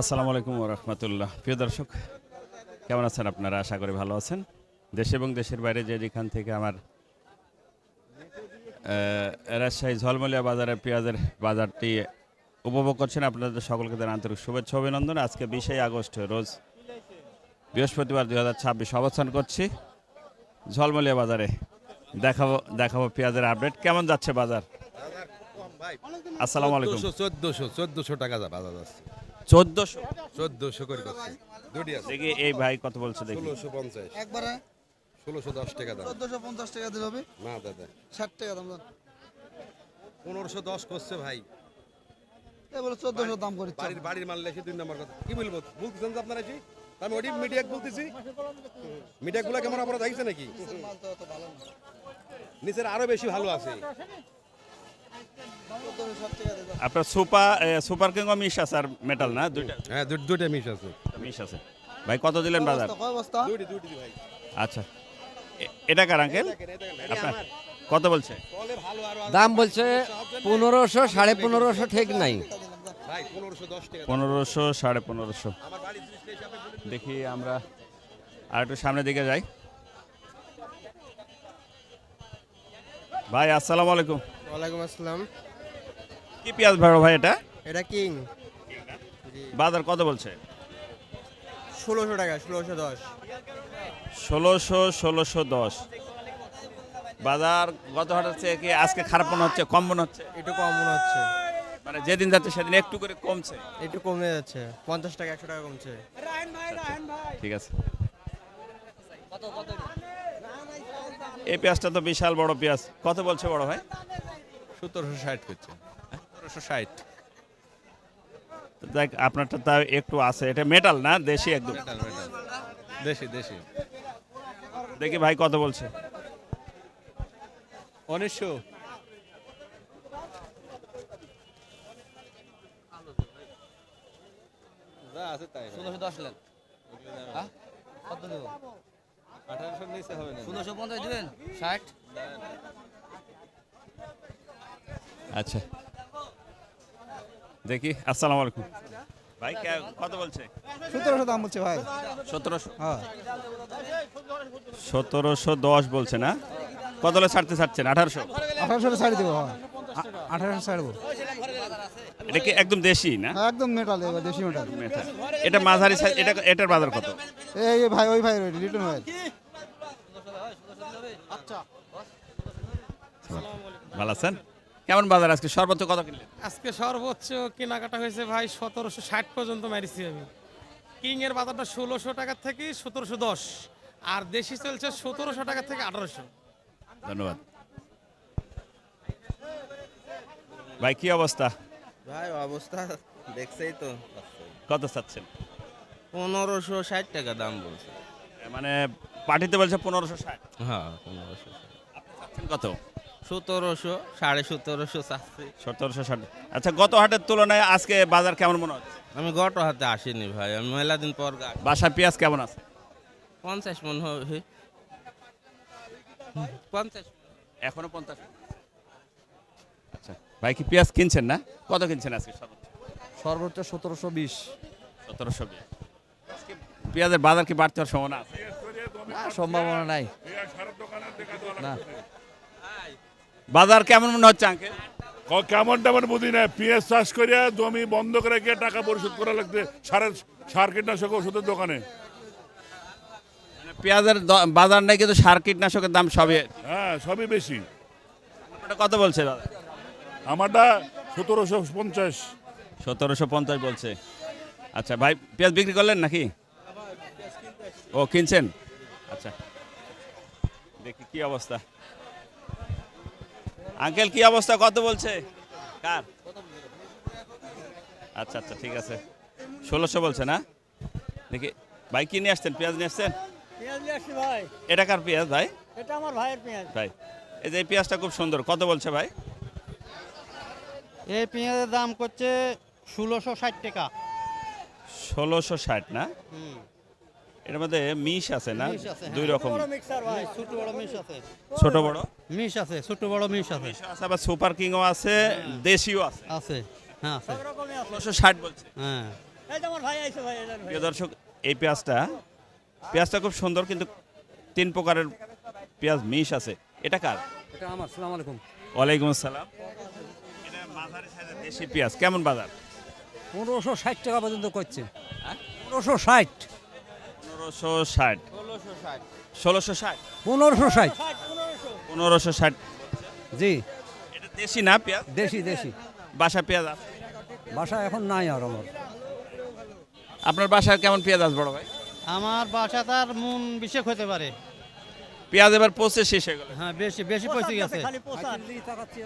আসসালামু আলাইকুম ওয়া রাহমাতুল্লাহ। প্রিয় দর্শক, কেমন আছেন আপনারা? আশা করি ভালো আছেন। দেশে এবং দেশের বাইরে যেখান থেকে আমার রাজশাহী ঝলমলিয়া বাজারের পেঁয়াজের বাজারটি উপভোগ করছেন, আপনাদের সকলকে জানাই আন্তরিক শুভেচ্ছা অভিনন্দন। আজকে 20 আগস্ট রোজ বৃহস্পতিবার 2026 অবস্থান করছি ঝলমলিয়া বাজারে। দেখাবো পেঁয়াজের আপডেট। কেমন যাচ্ছে বাজার? আসসালামু আলাইকুম। 1400 টাকা বাজার আছে। 1400 করে করছে। দুটি আছে। দেখি এই ভাই কত বলছে দেখি। 1650 একবারে 1610 টাকা দাম। 1450 টাকা দিলে হবে না দাদা, 60 টাকা দাম। 1510 করছে ভাই। এ বলে 1400 দাম করে বাড়ির মাল লেখে 2 নম্বর কথা কি বলবো? বলতেছেন যে আপনারা কি আমি ওডি মিডিয়া বলতেছি, মিডিয়াগুলো কেমন আপনারা দেখছেন নাকি? মাল তো অত ভালো না। নিচের আরো বেশি ভালো আছে। 1460 টাকা দিলে আপনার সুপার কিংও মিশ আছে আর মেটাল না দুইটা? হ্যাঁ, দুইটা মিশ আছে। মিশ আছে। ভাই কত দিলেন বাজার? কয় বস্তা? দুটি ভাই। আচ্ছা, এটা কার আঙ্কেল? আপনার কত বলছে? দাম বলছে 1500 1550 ঠিক নাই। ভাই 1510 টাকা। 1500 1550। আমার বাড়ির জিনিস এসে আপনি দেখি আমরা আর একটু সামনের দিকে যাই। ভাই আসসালামু আলাইকুম। ওয়ালাইকুম আসসালাম। কি পেঁয়াজ ভাড়া ভাই এটা? এটা কিং বাজার কত বলছে? 1600 টাকা, 1610। 1610। বাজার গত হাটের চেয়ে কি আজকে খারাপ মনে হচ্ছে, কম মনে হচ্ছে? একটু কম মনে হচ্ছে, মানে যেদিন যাচ্ছে সেদিন একটু করে কমছে। একটু কমে যাচ্ছে, 50 টাকা 100 টাকা কমছে। ঠিক আছে। এই পেঁয়াজটা তো বিশাল বড় পেঁয়াজ। কত বলছে বড় ভাই? 1760 করছে। 1760 দেখ আপনারটা তাও একটু আছে। এটা মেটাল না, দেশি একদম? দেশি। দেখি ভাই কত বলছে? 1900। যা আছে তাই 1610 লেন। হ্যাঁ কত দেব? 1800 নিচে হবে না। 1650 দিবেন? 60। আচ্ছা দেখি। আসসালামু আলাইকুম ভাই, কত বলছে? 1700 দাম বলছে ভাই। 1700। হ্যাঁ 1710 বলছে না? কত হলে ছাড়ছেন? 1800। 1800 ছাড়ি দেবো। হ্যাঁ 1800 ছাড়বো। এটা কি একদম দেশি না? হ্যাঁ একদম মেটাল, এবার দেশি মেটাল। মেটা। এটা মাঝারি সাইজ। এটার বাজার কত? এই ভাই, ওই ভাই রিটার্ন ভাই। ভালো আছেন? কেমন বাজার আজকে? সর্বোচ্চ কত কিনলেন? আজকে সর্বোচ্চ কেনাকাটা হয়েছে ভাই 1760 পর্যন্ত মারিছি আমি। কিং এর বাজারটা 1600 টাকা থেকে 1710, আর দেশি চলছে 1700 টাকা থেকে 1800। ধন্যবাদ ভাই। কি অবস্থা ভাই? অবস্থা দেখছেই তো। কত চাচ্ছেন? 1560 টাকা দাম বলছে। মানে পার্টিতে বলছে 1560। হ্যাঁ 1560। চাচ্ছেন কত? 1700 1750 চাচ্ছি। 1760। আচ্ছা, গত হাটের তুলনায় আজকে বাজার কেমন মনে হচ্ছে? আমি গত হাতে আসিনি ভাই, আমি মেলা দিন পর বাসায় পেঁয়াজ কেমন আছে? 50 মন হবে। 50 এখনো 50। আচ্ছা ভাই, কি পেঁয়াজ কিনছেন না? কত কিনছেন আজকে? সর্বোচ্চ 1720। 1720। আজকে পেঁয়াজের বাজার কি বাড়তে হওয়ার সম্ভাবনা আছে? না, সম্ভাবনা নাই। না, বাজার কেমন মনে হচ্ছে আঙ্কেল? কেমন তেমন বুঝি না। পেঁয়াজ চাষ করে জমি বন্ধ করে গিয়ে টাকা পরিশোধ করা লাগছে সার কীটনাশক ওষুধের দোকানে। মানে পেঁয়াজের বাজার নেই, কিন্তু সার কীটনাশকের দাম সবই। হ্যাঁ, সবই বেশি। ওটা কত বলছে দাদা? আমারটা 1750। 1750 বলছে। আচ্ছা ভাই, পেঁয়াজ বিক্রি করলেন নাকি? ও কিনছেন। আচ্ছা দেখি কি অবস্থা। আঙ্কেল কি অবস্থা? কত বলছে? কার? আচ্ছা আচ্ছা ঠিক আছে, 1600 বলছে না? দেখি ভাই, কি নিয়ে আসছেন? পেঁয়াজ নিয়ে আসছেন? পেঁয়াজ নিয়ে আসছি ভাই। এটা কার পেঁয়াজ ভাই? এটা আমার ভাইয়ের পেঁয়াজ। ভাই এই যে এই পেঁয়াজটা খুব সুন্দর। কত বলছে ভাই? এই পেঁয়াজের দাম করছে 1660 টাকা। 1660 না? এর মধ্যে মিশ আছে না, দুই রকম, ছোট বড় মিশ আছে, ছোট বড় মিশ আছে, ছোট বড় মিশ আছে, মিশও আছে, আবার সুপার কিংও আছে, দেশিও আছে। আছে, হ্যাঁ আছে, 1660 বলছে। হ্যাঁ। প্রিয় দর্শক, এই পেঁয়াজটা খুব সুন্দর, কিন্তু 3 প্রকারের পেঁয়াজ মিশ আছে। এটা কার? এটা আমার। আসসালামু আলাইকুম। ওয়ালাইকুম আসসালাম। এটা মাঝারি সাইজের দেশি পেঁয়াজ, কেমন বাজার? 1560 টাকা পর্যন্ত করছে। 1560, 1560, 1660, 1560, 1560। জি, এটা দেশি না পেঁয়াজ? দেশি দেশি। বাসা পেঁয়াজ আছে? বাসা এখন নাই আর আমার। আপনার বাসায় কেমন পেঁয়াজ আছে বড় ভাই? আমার বাসা তার মন বিশেষ হতে পারে। পেঁয়াজ এবার পচে শেষ হয়ে গেল। হ্যাঁ, বেশি বেশি পচে গেছে।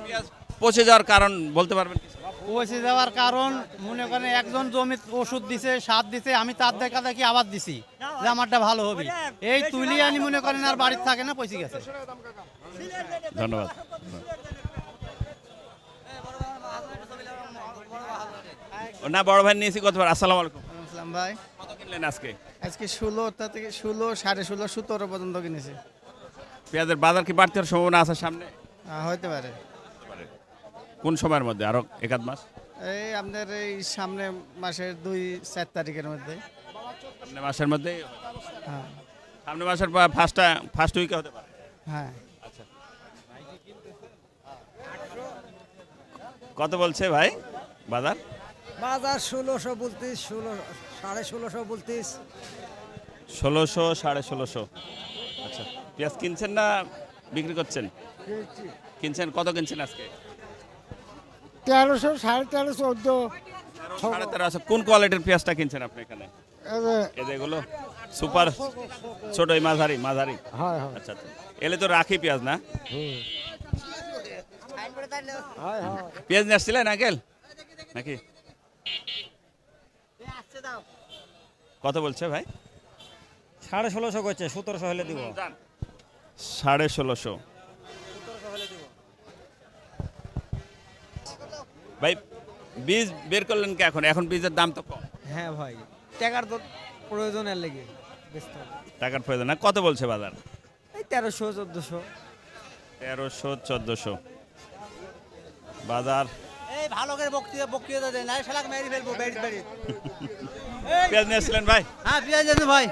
পেঁয়াজ পচে যাওয়ার কারণ বলতে পারবেন কিছু? পচে যাওয়ার কারণ মনে করেন একজন জমি ওষুধ দিছে, সার দিছে, আমি তার দেখা দেখি আবার দিছি যে আমারটা ভালো হবে, এই তুলি আনি মনে করেন আর বাড়িতে থাকে না, পচে গেছে। ধন্যবাদ। না, বড় ভাই নিয়েছি কতবার। আসসালামু আলাইকুম। আসসালাম ভাই। কত কিনলেন আজকে? আজকে 16টা থেকে 16, 16.5, 17 পর্যন্ত কিনেছি। পেঁয়াজের বাজার কি বাড়তি হওয়ার সম্ভাবনা আছে সামনে? হইতে পারে। কোন সময়ের মধ্যে? আরো একাধ মাস? এই আপনার এই সামনে মাসের 2-4 তারিখের মধ্যে। সামনে মাসের মধ্যে? হ্যাঁ সামনে মাসের ফার্স্ট উইকে হতে পারে। হ্যাঁ। কত বলছে ভাই বাজার? বাজার 1600 বলতিস, 16.5 বলতিস। 1600, 1650। আচ্ছা, পেঁয়াজ কিনছেন না বিক্রি করছেন? কিনছেন। কত কিনছেন আজকে? 1300, 13.5, 14। 13.5। কোন কোয়ালিটির পেঁয়াজটা কিনছেন আপনি এখানে? এগুলো সুপার, ছোট, মাঝারি? হ্যাঁ আচ্ছা আচ্ছা, এলে তো রাখি পেঁয়াজ না? পেঁয়াজ নিয়ে আসছিলেন আঙ্কেল নাকি? কত বলছে ভাই? 1650 করছে, 1700 হলে দিব। 1650। ভাই বীজ বের করলেন কি এখন? এখন বীজের দাম তো কম। হ্যাঁ ভাই, টাকার তো প্রয়োজনের লেগে টাকার প্রয়োজন না। কত বলছে বাজার? এই 1300, 1400। 1300, 1400 বাজার। এই ভালো করে বক্তৃতা দেন, নাই শালাক মেরে ফেলবো বেড়ি বেড়ি। পেঁয়াজ নিয়ে আসছিলেন ভাই? হ্যাঁ, পেঁয়াজ আছে ভাই।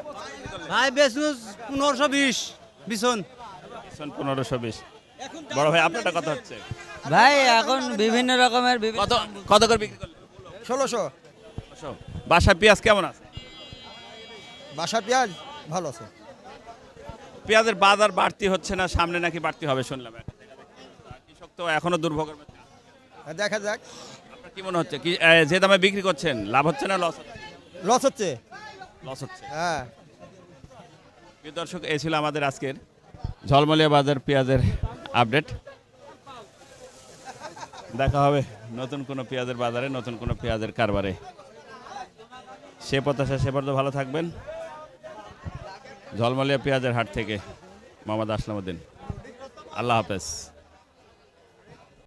ভাই বেসুস 1520 বিছন। 1520। বড় ভাই আপনারটা কত হচ্ছে? ভাই এখন বিভিন্ন রকমের কত কত করে বিক্রি করলেন? 1600। বাসা পেঁয়াজ কেমন আছে? বাসা পেঁয়াজ ভালো আছে। পেঁয়াজের বাজার বাড়তি হচ্ছে না, সামনে নাকি বাড়তি হবে শুনলাম। কৃষক তো এখনো দুর্ভোগের মধ্যে। দেখা যাক। আপনার কি মনে হচ্ছে, কি যে দামে বিক্রি করছেন লাভ হচ্ছে না লস হচ্ছে? লস হচ্ছে। লস হচ্ছে। হ্যাঁ। প্রিয় দর্শক, এই ছিল আমাদের আজকের ঝলমলিয়া বাজার পেঁয়াজের আপডেট। দেখা হবে নতুন কোনো পেঁয়াজের বাজারে, নতুন কোনো পেঁয়াজের কারবারে। সে প্রত্যাশা, সে পর্যন্ত ভালো থাকবেন। ঝলমলিয়া পেঁয়াজের হাট থেকে মোহাম্মদ আসলাম উদ্দিন। আল্লাহ হাফেজ।